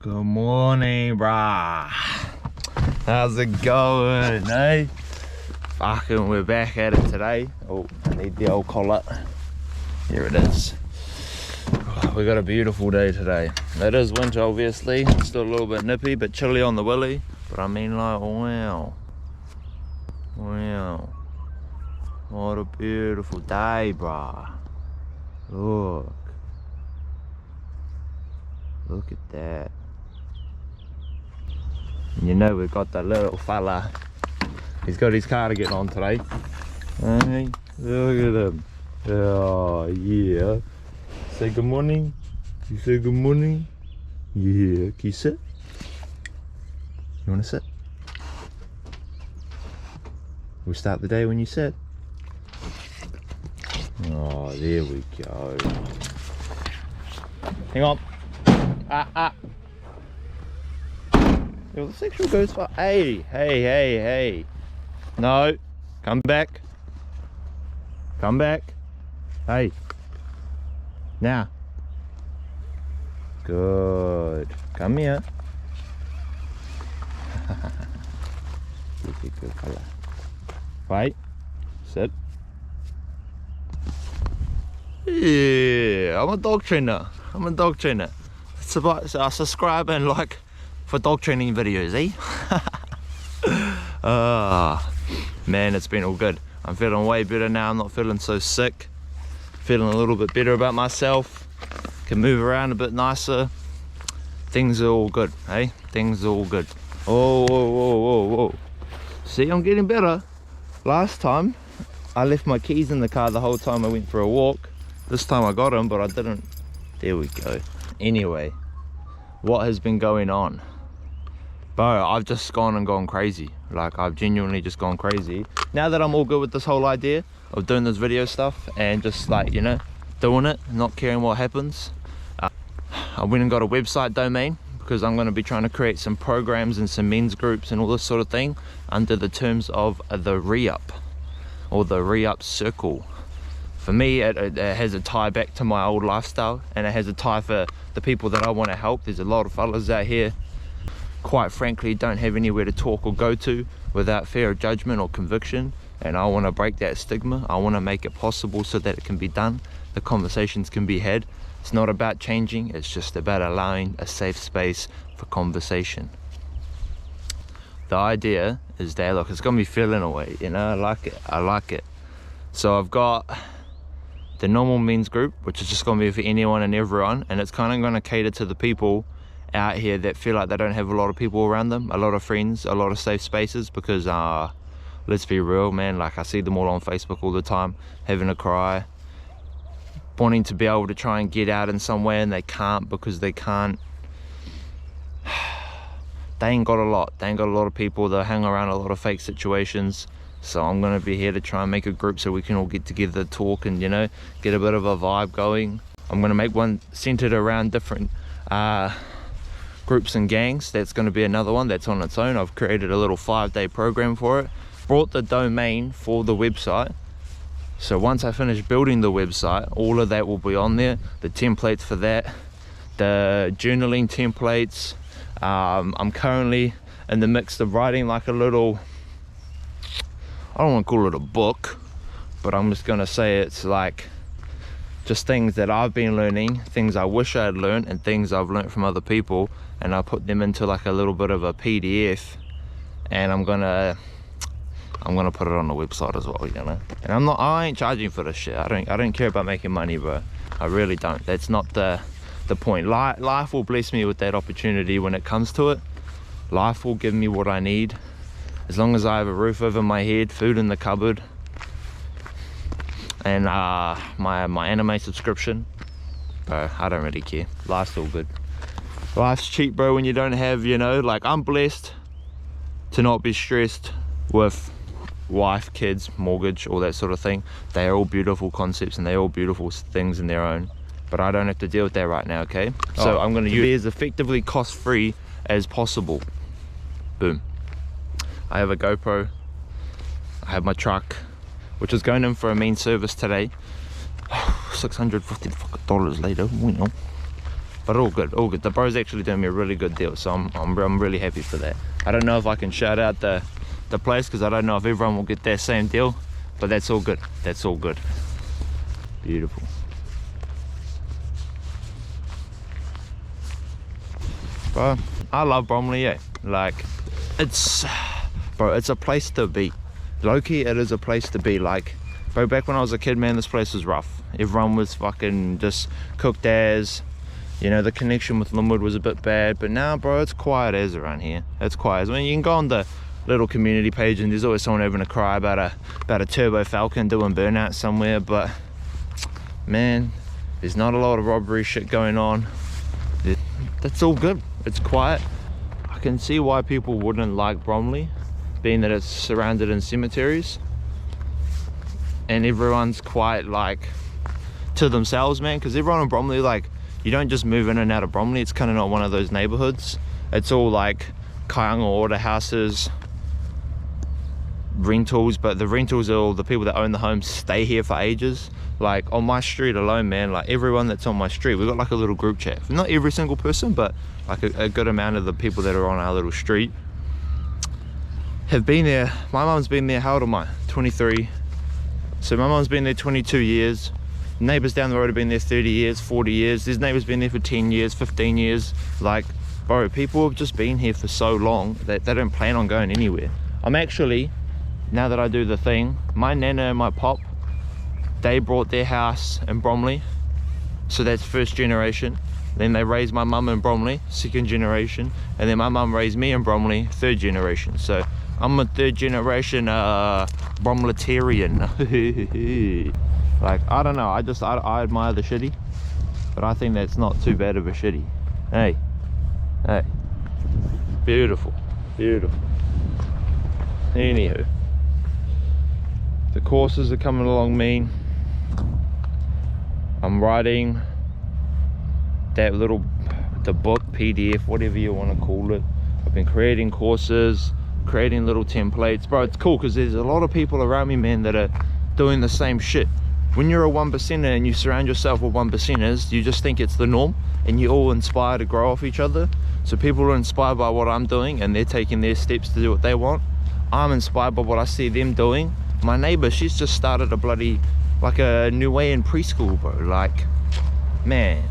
Good morning, brah. How's it going, eh? Fucking, we're back at it today. Oh, I need the old collar. Here it is. Oh, we got a beautiful day today. It is winter, obviously. It's still a little bit nippy, but chilly on the willy. But I mean, like, wow. Wow. What a beautiful day, brah. Look. Look at that. And you know we've got that little fella. He's got his cardigan on today. Hey, look at him. Oh, yeah. Say good morning. You say good morning? Yeah. Can you sit? You want to sit? We start the day when you sit. Oh, there we go. Hang on. Yo, the sexual goes for. Hey. No. Come back. Come back. Hey. Now. Good. Come here. Good color. Right. Sit. Yeah, I'm a dog trainer. Subscribe and like for dog training videos, eh? Man, it's been all good. I'm feeling way better now. I'm not feeling so sick. Feeling a little bit better about myself. Can move around a bit nicer. Things are all good, eh? Things are all good. Whoa. See, I'm getting better. Last time, I left my keys in the car the whole time I went for a walk. This time I got them, but I didn't. There we go. Anyway, what has been going on? Bro, I've just gone crazy. Like, I've genuinely just gone crazy. Now that I'm all good with this whole idea of doing this video stuff and just like, you know, doing it, not caring what happens. I went and got a website domain because I'm going to be trying to create some programs and some men's groups and all this sort of thing under the terms of the re-up or the re-up circle. For me, it has a tie back to my old lifestyle, and it has a tie for the people that I want to help. There's a lot of fellas out here, quite frankly, don't have anywhere to talk or go to without fear of judgment or conviction, and I want to break that stigma. I want to make it possible so that it can be done, the conversations can be had. It's not about changing, it's just about allowing a safe space for conversation. The idea is that, look, it's got me feeling away, you know, I like it. So I've got the normal men's group, which is just going to be for anyone and everyone, and it's kind of going to cater to the people out here that feel like they don't have a lot of people around them, a lot of friends, a lot of safe spaces, because let's be real, man, like I see them all on Facebook all the time, having a cry, wanting to be able to try and get out in some way, and they can't because they can't. They ain't got a lot of people. They hang around a lot of fake situations. So I'm going to be here to try and make a group so we can all get together, talk, and, you know, get a bit of a vibe going. I'm going to make one centered around different groups and gangs. That's going to be another one that's on its own. I've created a little 5-day program for it. Brought the domain for the website. So once I finish building the website, all of that will be on there. The templates for that, the journaling templates. I'm currently in the mix of writing like a little, I don't want to call it a book, but I'm just going to say it's like just things that I've been learning, things I wish I had learned, and things I've learned from other people, and I put them into like a little bit of a PDF, and I'm gonna put it on the website as well, you know. And I ain't charging for this shit. I don't care about making money, bro. I really don't. That's not the point. Life will bless me with that opportunity when it comes to it. Life will give me what I need. As long as I have a roof over my head, food in the cupboard, and my anime subscription, bro, I don't really care. Life's all good. Life's cheap, bro, when you don't have, you know, like, I'm blessed to not be stressed with wife, kids, mortgage, all that sort of thing. They are all beautiful concepts and they're all beautiful things in their own, but I don't have to deal with that right now, okay? So I'm going to use it as effectively cost-free as possible. Boom. I have a GoPro, I have my truck, which is going in for a main service today. $650 later, you know. But all good, all good. The bro's actually doing me a really good deal, so I'm really happy for that. I don't know if I can shout out the place, because I don't know if everyone will get that same deal, but that's all good. That's all good. Beautiful. Bro, I love Bromley, yeah. Like, it's a place to be. Low-key, it is a place to be. Like, bro, back when I was a kid, man, this place was rough. Everyone was fucking just cooked as, you know, the connection with Linwood was a bit bad. But now, bro, it's quiet as around here. It's quiet as. I mean, you can go on the little community page and there's always someone having a cry about a turbo falcon doing burnout somewhere, but man, there's not a lot of robbery shit going on. That's all good. It's quiet. I can see why people wouldn't like Bromley, being that it's surrounded in cemeteries and everyone's quite like to themselves, man, because everyone in Bromley, like, you don't just move in and out of Bromley. It's kind of not one of those neighborhoods. It's all like Kayanga order houses, rentals, but the rentals are all the people that own the homes stay here for ages. Like on my street alone, man, like everyone that's on my street, we've got like a little group chat. Not every single person, but like a good amount of the people that are on our little street have been there. My mum's been there, how old am I? 23. So my mum's been there 22 years. Neighbors down the road have been there 30 years, 40 years. There's neighbors been there for 10 years, 15 years. Like, bro, people have just been here for so long that they don't plan on going anywhere. I'm actually, now that I do the thing, my nana and my pop, they bought their house in Bromley, so that's first generation. Then they raised my mum in Bromley, second generation, and then my mum raised me in Bromley, third generation. So I'm a third generation Bromletarian. Like, I don't know, I admire the shitty, but I think that's not too bad of a shitty. Hey, hey, beautiful, beautiful. Anywho, the courses are coming along mean. I'm writing that the book, PDF, whatever you want to call it. I've been creating courses, creating little templates. Bro, it's cool because there's a lot of people around me, man, that are doing the same shit. When you're a 1%er and you surround yourself with 1%ers, you just think it's the norm and you all inspire to grow off each other. So people are inspired by what I'm doing and they're taking their steps to do what they want. I'm inspired by what I see them doing. My neighbor, she's just started like a new way in preschool, bro. Like, man,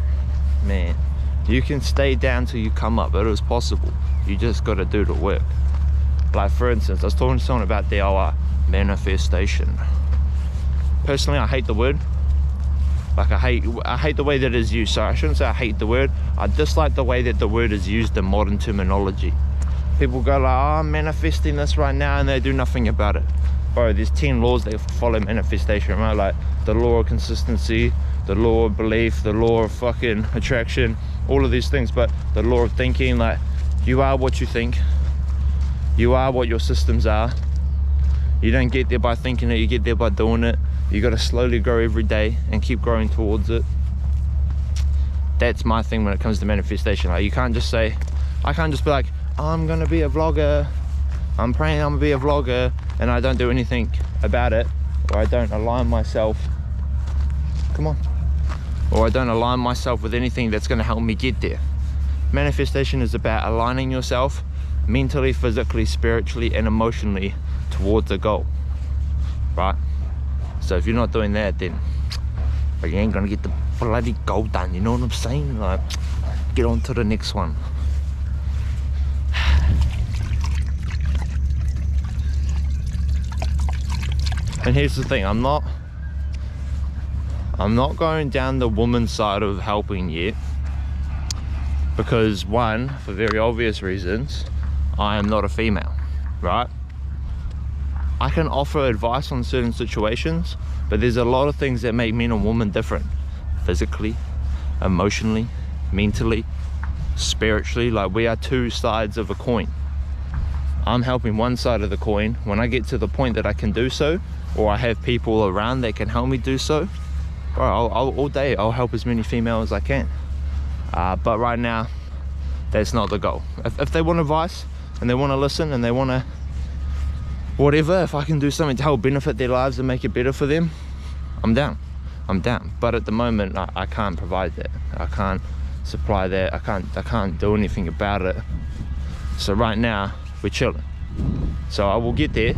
you can stay down till you come up. It is possible. You just got to do the work. Like, for instance, I was talking to someone about the manifestation. Personally, I hate the word. Like, I hate the way that it is used. So I shouldn't say I hate the word. I dislike the way that the word is used in modern terminology. People go like, oh, I'm manifesting this right now, and they do nothing about it. Bro, there's 10 laws that follow manifestation, right? Like the law of consistency, the law of belief, the law of fucking attraction, all of these things. But the law of thinking, like, you are what you think. You are what your systems are. You don't get there by thinking it, you get there by doing it. You got to slowly grow every day and keep growing towards it. That's my thing when it comes to manifestation. Like, you can't just say, I can't just be like, oh, I'm gonna be a vlogger, I'm praying I'm gonna be a vlogger, and I don't do anything about it, or I don't align myself, come on, or I don't align myself with anything that's gonna help me get there. Manifestation is about aligning yourself mentally, physically, spiritually, and emotionally towards a goal, right? So if you're not doing that, then you ain't gonna get the bloody goal done, you know what I'm saying? Like, get on to the next one. And here's the thing, I'm not going down the woman's side of helping yet, because one, for very obvious reasons, I am not a female, right? I can offer advice on certain situations, but there's a lot of things that make men and women different. Physically, emotionally, mentally, spiritually. Like, we are two sides of a coin. I'm helping one side of the coin. When I get to the point that I can do so, or I have people around that can help me do so, bro, all day I'll help as many females as I can. But right now, that's not the goal. If they want advice and they want to listen and they want to whatever, if I can do something to help benefit their lives and make it better for them, I'm down. But at the moment, I can't provide that. I can't supply that. I can't do anything about it. So right now we're chilling. So I will get there.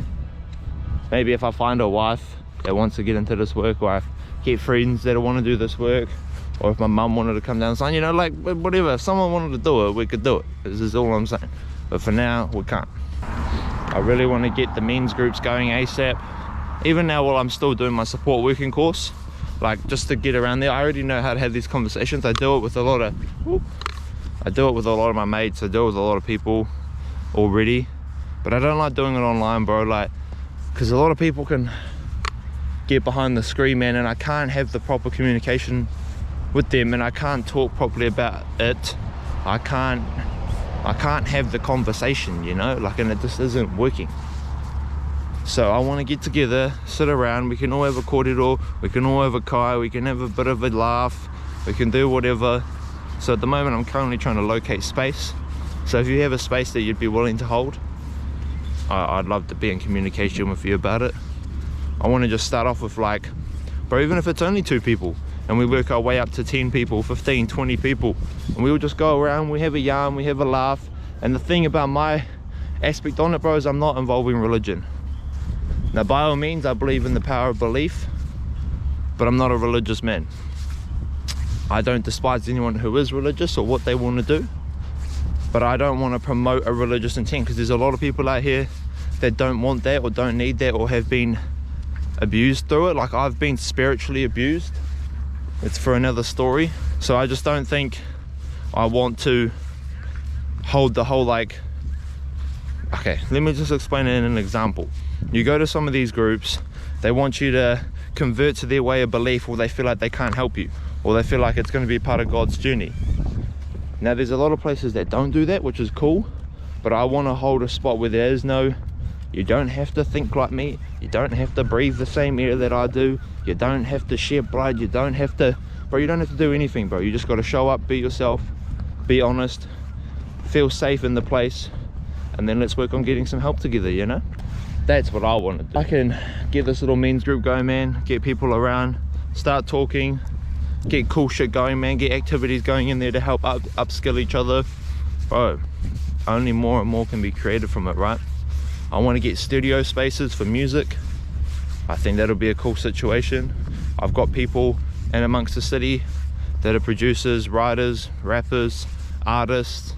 Maybe if I find a wife that wants to get into this work, or I get friends that want to do this work, or if my mum wanted to come down and say, you know, like whatever, if someone wanted to do it, we could do it. This is all I'm saying. But for now, we can't. I really want to get the men's groups going ASAP. Even now, while I'm still doing my support working course, like just to get around there, I already know how to have these conversations. I do it with a lot of my mates. I do it with a lot of people already, but I don't like doing it online, bro. Like, because a lot of people can get behind the screen, man, and I can't have the proper communication with them, and I can't talk properly about it. I can't have the conversation, you know, like, and it just isn't working. So I want to get together, sit around, we can all have a cordial, we can all have a kai, we can have a bit of a laugh, we can do whatever. So at the moment I'm currently trying to locate space. So if you have a space that you'd be willing to hold, I'd love to be in communication with you about it. I want to just start off with, like, bro, even if it's only 2 people, and we work our way up to 10 people, 15, 20 people, and we all just go around, we have a yarn, we have a laugh. And the thing about my aspect on it, bro, is I'm not involving religion. Now, by all means, I believe in the power of belief, but I'm not a religious man. I don't despise anyone who is religious or what they want to do, but I don't want to promote a religious intent, because there's a lot of people out here that don't want that or don't need that or have been abused through it. Like, I've been spiritually abused. It's for another story. So I just don't think I want to hold the whole, like, okay, let me just explain it in an example. You go to some of these groups, they want you to convert to their way of belief, or they feel like they can't help you, or they feel like it's going to be part of God's journey. Now, there's a lot of places that don't do that, which is cool, but I want to hold a spot where there is no, you don't have to think like me, you don't have to breathe the same air that I do, you don't have to share blood, you don't have to, bro, you don't have to do anything, bro. You just got to show up, be yourself, be honest, feel safe in the place, and then let's work on getting some help together, you know? That's what I want to do. I can get this little men's group going, man, get people around, start talking, get cool shit going, man, get activities going in there to help upskill each other. Bro, only more and more can be created from it, right? I want to get studio spaces for music. I think that'll be a cool situation. I've got people in amongst the city that are producers, writers, rappers, artists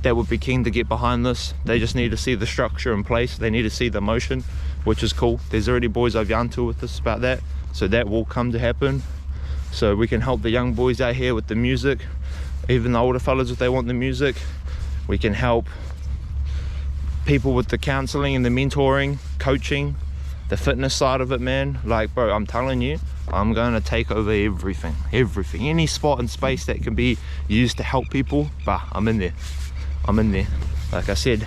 that would be keen to get behind this. They just need to see the structure in place. They need to see the motion, which is cool. There's already boys I've yarned to with this about that, so that will come to happen. So we can help the young boys out here with the music, even the older fellas if they want the music. We can help people with the counseling and the mentoring, coaching, the fitness side of it, man. Like, bro, I'm telling you, I'm going to take over everything. Any spot and space that can be used to help people, bah, I'm in there. Like I said,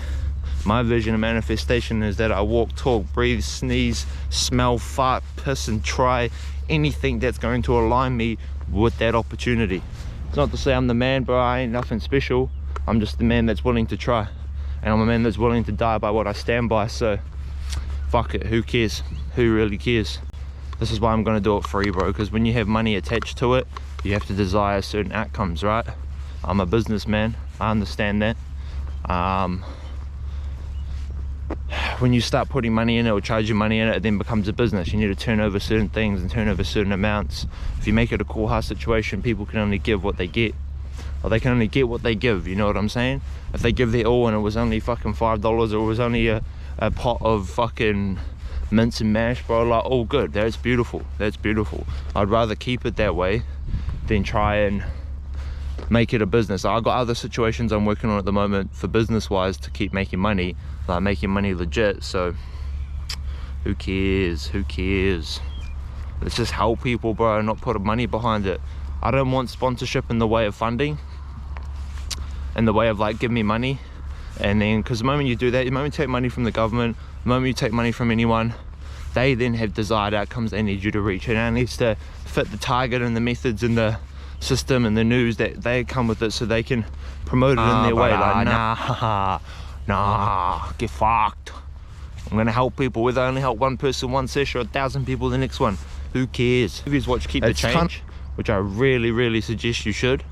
my vision and manifestation is that I walk, talk, breathe, sneeze, smell, fart, piss, and try anything that's going to align me with that opportunity. It's not to say I'm the man, bro. I ain't nothing special. I'm just the man that's willing to try, and I'm a man that's willing to die by what I stand by. So fuck it, who cares? Who really cares? This is why I'm going to do it free, bro, because when you have money attached to it, you have to desire certain outcomes, right? I'm a businessman, I understand that. When you start putting money in it or charging money in it, it then becomes a business. You need to turn over certain things and turn over certain amounts. If you make it a cool hard situation, people can only give what they get, or they can only get what they give, you know what I'm saying? If they give their all and it was only fucking $5, or it was only a pot of fucking mince and mash, bro, like, all good. That's beautiful. I'd rather keep it that way than try and make it a business. I've got other situations I'm working on at the moment for business wise to keep making money, like making money legit. So who cares? Let's just help people, bro, and not put money behind it. I don't want sponsorship in the way of funding, in the way of like, give me money. And then, because the moment you do that, the moment you take money from the government, the moment you take money from anyone, they then have desired outcomes they need you to reach, and it needs to fit the target and the methods and the system and the news that they come with it, so they can promote it in their way. Like, nah, get fucked. I'm gonna help people, whether I only help one person one session or 1,000 people the next one. Who cares? If you watch Keep the Change, which I really suggest you should.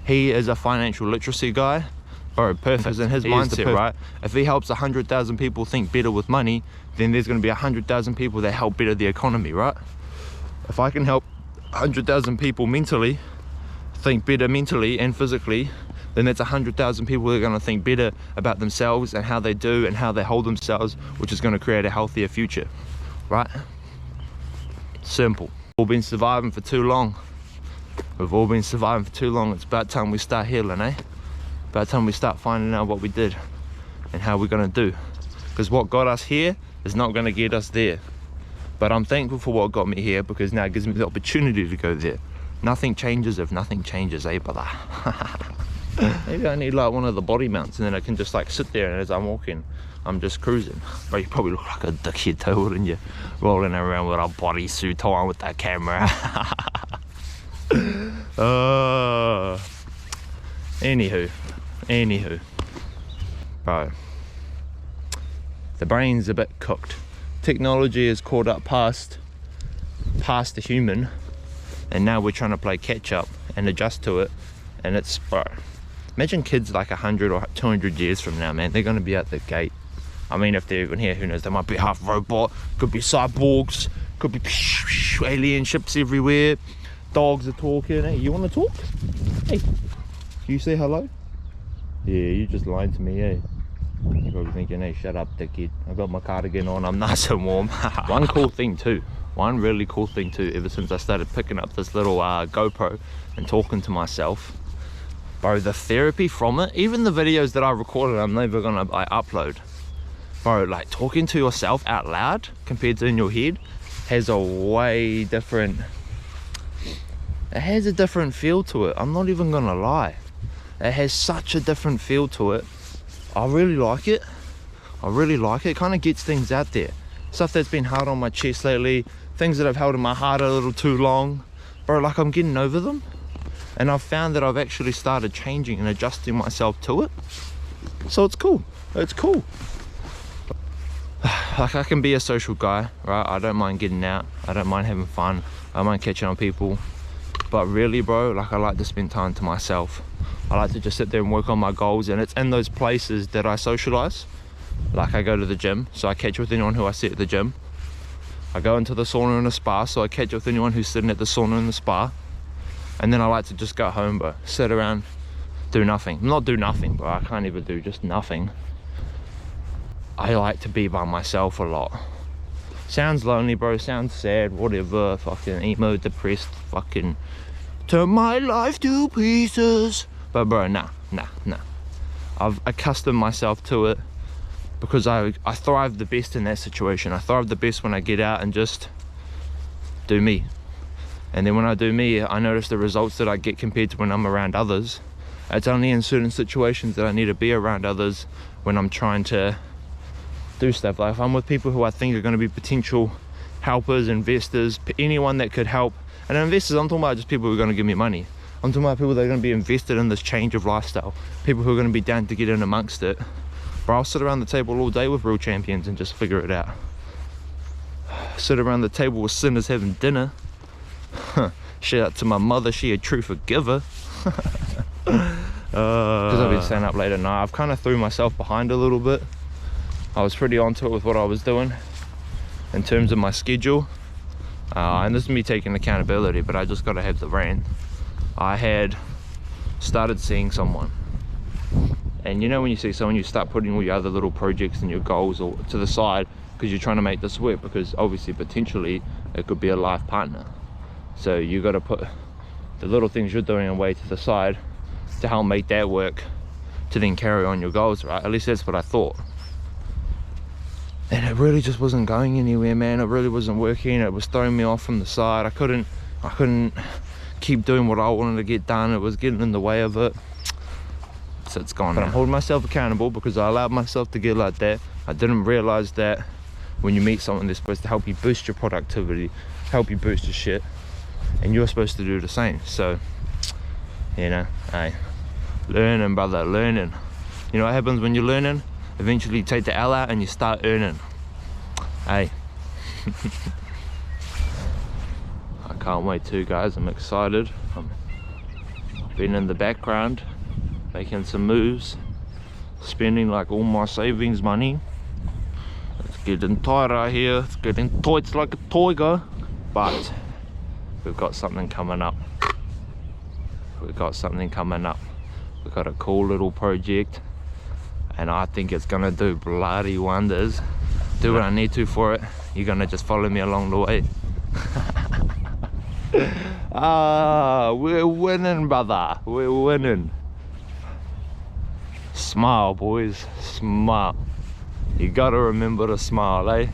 He is a financial literacy guy. Bro, perfect. Because in his mindset, right, if he helps 100,000 people think better with money, then there's going to be 100,000 people that help better the economy, right? If I can help 100,000 people mentally think better mentally and physically, then that's 100,000 people that are going to think better about themselves and how they do and how they hold themselves, which is going to create a healthier future, right? Simple. We've all been surviving for too long. We've all been surviving for too long. It's about time we start healing, eh? About time we start finding out what we did and how we're going to do. Because what got us here is not going to get us there. But I'm thankful for what got me here, because now it gives me the opportunity to go there. Nothing changes if nothing changes, eh, brother? Maybe I need like one of the body mounts, and then I can just like sit there, and as I'm walking, I'm just cruising. But you probably look like a dickhead too, wouldn't you? Rolling around with a bodysuit on with that camera. Anywho, bro, the brain's a bit cooked. Technology is caught up past the human, and now we're trying to play catch up and adjust to it. And it's, bro, imagine kids like 100 or 200 years from now, man. They're going to be at the gate. I mean, if they're even here, who knows? They might be half robot, could be cyborgs, could be alien ships everywhere, dogs are talking. Hey, you want to talk? Hey, you say hello? Yeah, you just lying to me, eh? You're probably thinking, hey, shut up, dickhead. I got my cardigan on, I'm nice and warm. One really cool thing too, ever since I started picking up this little GoPro and talking to myself, bro, the therapy from it, even the videos that I recorded, I'm never gonna upload. Bro, like talking to yourself out loud compared to in your head has a way different, it has a different feel to it. I'm not even gonna lie. It has such a different feel to it. I really like it. It kind of gets things out there. Stuff that's been hard on my chest lately, things that I've held in my heart a little too long. Bro, like I'm getting over them. And I've found that I've actually started changing and adjusting myself to it. So it's cool. It's cool. Like I can be a social guy, right? I don't mind getting out. I don't mind having fun. I don't mind catching on people. But really, bro, like I like to spend time to myself. I like to just sit there and work on my goals, and it's in those places that I socialize. Like I go to the gym, so I catch with anyone who I see at the gym. I go into the sauna and the spa, so I catch with anyone who's sitting at the sauna and the spa. And then I like to just go home, bro, sit around, do nothing. Not do nothing, bro, I can't even do just nothing. I like to be by myself a lot. Sounds lonely, bro, sounds sad, whatever, fucking emo, depressed, fucking turn my life to pieces. But bro, nah. I've accustomed myself to it because I thrive the best in that situation. I thrive the best when I get out and just do me. And then when I do me, I notice the results that I get compared to when I'm around others. It's only in certain situations that I need to be around others when I'm trying to do stuff. Like if I'm with people who I think are going to be potential helpers, investors, anyone that could help. And investors, I'm talking about just people who are going to give me money. I'm talking about people that are going to be invested in this change of lifestyle. People who are going to be down to get in amongst it. But I'll sit around the table all day with real champions and just figure it out. Sit around the table with sinners having dinner. Shout out to my mother, she a true forgiver. Because I've been staying up late at night, I've kind of threw myself behind a little bit. I was pretty onto it with what I was doing in terms of my schedule. And this is me taking accountability, but I just got to have the rant. I had started seeing someone, and you know when you see someone, you start putting all your other little projects and your goals or to the side because you're trying to make this work, because obviously potentially it could be a life partner. So you got to put the little things you're doing away to the side to help make that work, to then carry on your goals, right? At least that's what I thought. And it really just wasn't going anywhere, man. It really wasn't working. It was throwing me off from the side. I couldn't keep doing what I wanted to get done. It was getting in the way of it. So it's gone. But I'm holding myself accountable because I allowed myself to get like that. I didn't realize that when you meet someone, they're supposed to help you boost your productivity, help you boost your shit, and you're supposed to do the same. So, you know, hey, learning, brother, learning. You know what happens when you're learning? Eventually you take the L out and you start earning. Hey. I can't wait too, guys. I'm excited. I'm been in the background making some moves, spending like all my savings money. It's getting tight out here, it's getting tight like a tiger, but we've got something coming up. We've got something coming up. We've got a cool little project, and I think it's gonna do bloody wonders. Do what I need to for it. You're gonna just follow me along the way. We're winning, brother. We're winning. Smile, boys, smile. You gotta remember to smile, eh?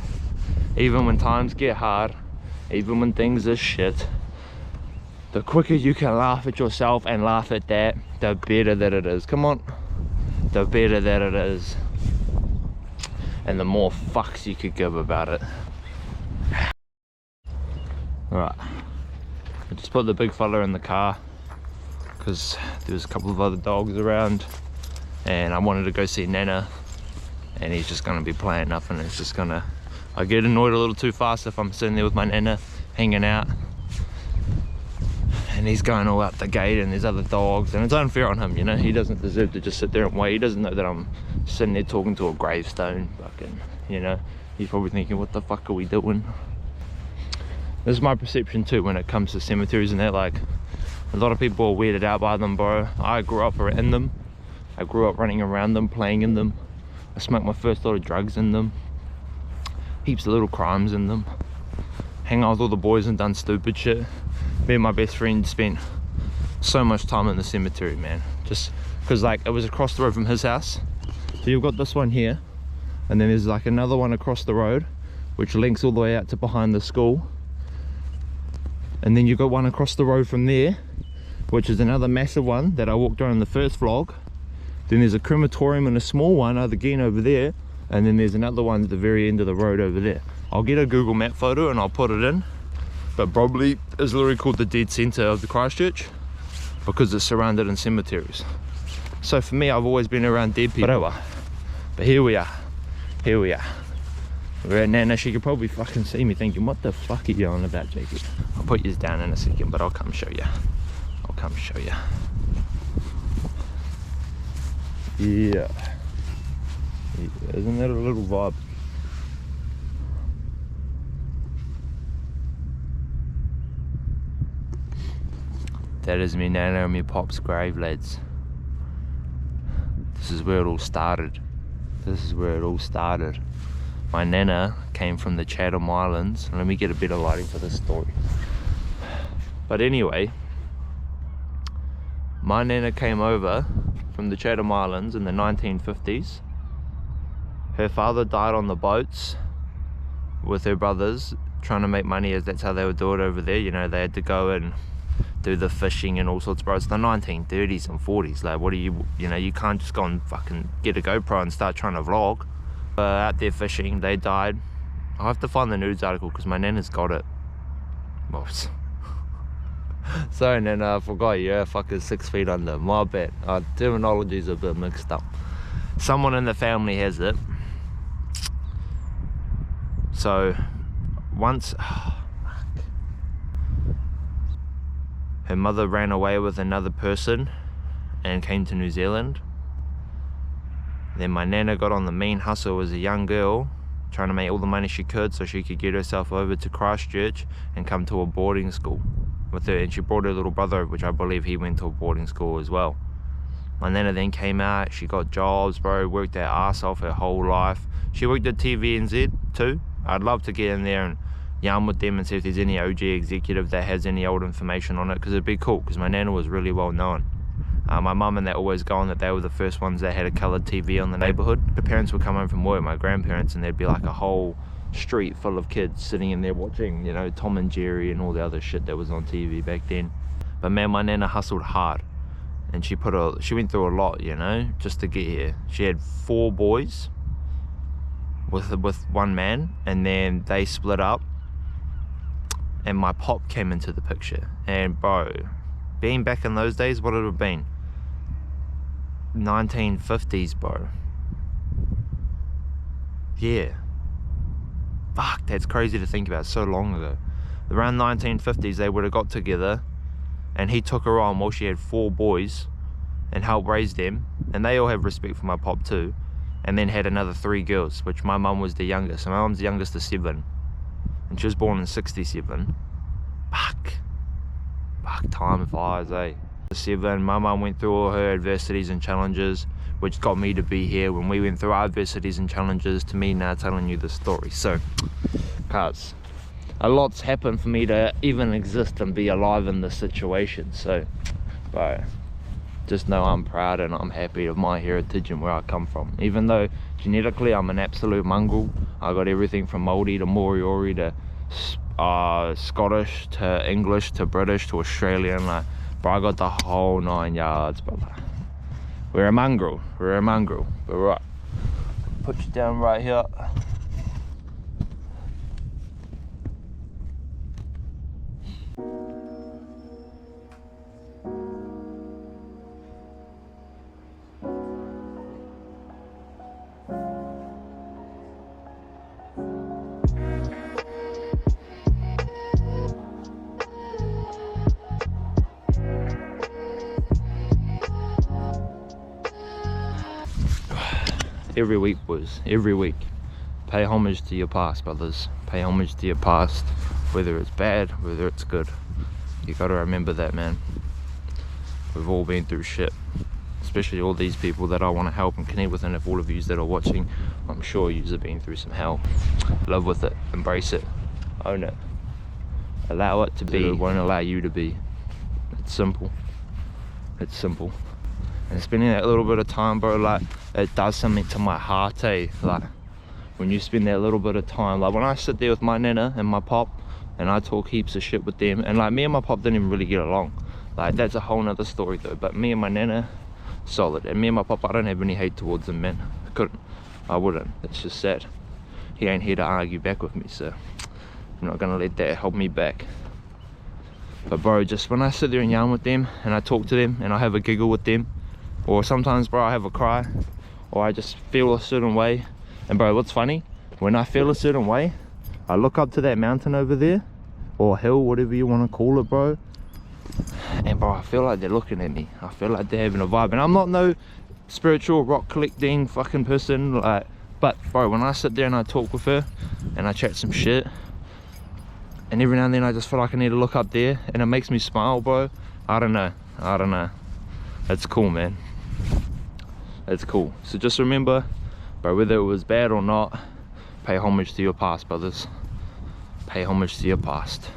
Even when times get hard, even when things are shit, the quicker you can laugh at yourself and laugh at that, the better that it is. Come on, the better that it is, and the more fucks you could give about it. Alright, I just put the big fella in the car because there's a couple of other dogs around, and I wanted to go see Nana, and he's just gonna be playing up, and it's just gonna, I get annoyed a little too fast if I'm sitting there with my Nana hanging out and he's going all out the gate and there's other dogs, and it's unfair on him, you know. He doesn't deserve to just sit there and wait. He doesn't know that I'm sitting there talking to a gravestone, fucking, you know. He's probably thinking, what the fuck are we doing? This is my perception too when it comes to cemeteries and that. Like, a lot of people are weirded out by them, bro. I grew up in them. I grew up running around them, playing in them. I smoked my first lot of drugs in them. Heaps of little crimes in them. Hang out with all the boys and done stupid shit. Me and my best friend spent so much time in the cemetery, man. Just because, like, it was across the road from his house. So you've got this one here, and then there's like another one across the road which links all the way out to behind the school, and then you've got one across the road from there, which is another massive one that I walked around in the first vlog. Then there's a crematorium and a small one again over there, and then there's another one at the very end of the road over there. I'll get a Google map photo and I'll put it in, but probably is literally called the dead center of the Christchurch because it's surrounded in cemeteries. So for me, I've always been around dead people, but here we are, we're at Nana. She could probably fucking see me thinking, what the fuck are you on about, Jacob? I'll put you down in a second, but I'll come show you. Yeah, isn't that a little vibe? That is me Nana and me Pop's grave, lads. This is where it all started. My Nana came from the Chatham Islands. Let me get a bit of lighting for this story. But anyway, my Nana came over from the Chatham Islands in the 1950s. Her father died on the boats with her brothers, trying to make money, as that's how they would do it over there. You know, they had to go and do the fishing and all sorts, bro. It's the 1930s and 40s. Like, what do you know, you can't just go and fucking get a GoPro and start trying to vlog. Out there fishing, they died. I'll have to find the news article because my Nana's got it. Well, sorry Nana, I forgot you're fucking 6 feet under. My bad. Terminology's a bit mixed up. Someone in the family has it. So once her mother ran away with another person and came to New Zealand. Then my Nana got on the mean hustle as a young girl, trying to make all the money she could so she could get herself over to Christchurch and come to a boarding school with her. And she brought her little brother, which I believe he went to a boarding school as well. My Nana then came out, she got jobs, bro, worked her ass off her whole life. She worked at TVNZ too. I'd love to get in there and yarn with them and see if there's any OG executive that has any old information on it, because it'd be cool, because my Nana was really well known. My mum and that always go on that they were the first ones that had a coloured TV on the neighbourhood. The parents would come home from work, my grandparents, and there'd be like a whole street full of kids sitting in there watching, you know, Tom and Jerry and all the other shit that was on TV back then. But man, my Nana hustled hard, and she went through a lot, you know, just to get here. She had 4 boys with one man, and then they split up, and my pop came into the picture. And bro, being back in those days, what would it have been? 1950s, bro. Yeah. Fuck, that's crazy to think about, so long ago. Around 1950s, they would have got together and he took her on while she had 4 boys and helped raise them, and they all have respect for my pop too, and then had another 3 girls, which my mum was the youngest. So my mum's the youngest of 7, and she was born in 67. Fuck time flies, eh? 7, my mum went through all her adversities and challenges, which got me to be here. When we went through our adversities and challenges, to me now telling you the story. So cuz a lot's happened for me to even exist and be alive in this situation. So bro, just know I'm proud and I'm happy of my heritage and where I come from. Even though genetically I'm an absolute mongrel, I got everything from Māori to Moriori to Scottish to English to British to Australian. Like, bro, I got the whole 9 yards, brother. We're a mongrel, but right, put you down right here. Every week, boys, every week. Pay homage to your past, brothers. Pay homage to your past, whether it's bad, whether it's good. You gotta remember that, man. We've all been through shit, especially all these people that I want to help and connect with, and if all of you that are watching, I'm sure you have been through some hell. Live with it, embrace it, own it, allow it to be. It won't allow you to be. It's simple. It's simple. And spending that little bit of time, bro, like, it does something to my heart, eh? Like, when you spend that little bit of time, like when I sit there with my nana and my pop and I talk heaps of shit with them, and like me and my pop didn't even really get along. Like, that's a whole nother story though. But me and my nana, solid. And me and my pop, I don't have any hate towards him, man. I couldn't, I wouldn't. It's just sad. He ain't here to argue back with me, so I'm not gonna let that hold me back. But bro, just when I sit there and yarn with them and I talk to them and I have a giggle with them, or sometimes, bro, I have a cry, or I just feel a certain way. And bro, what's funny, when I feel a certain way, I look up to that mountain over there, or hill, whatever you want to call it, bro, and bro, I feel like they're looking at me. I feel like they're having a vibe. And I'm not no spiritual rock collecting fucking person, like, but bro, when I sit there and I talk with her and I chat some shit, and every now and then I just feel like I need to look up there, and it makes me smile, bro. I don't know, it's cool, man. It's cool. So just remember, bro, whether it was bad or not, pay homage to your past, brothers. Pay homage to your past.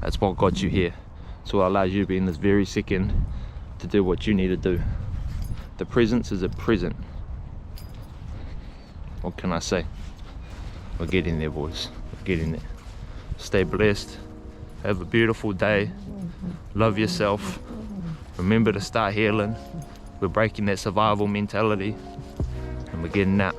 That's what got you here. It's what allows you to be in this very second to do what you need to do. The present is a present. What can I say? We're getting there, boys. We're getting there. Stay blessed. Have a beautiful day. Love yourself. Remember to start healing. We're breaking that survival mentality and we're getting out.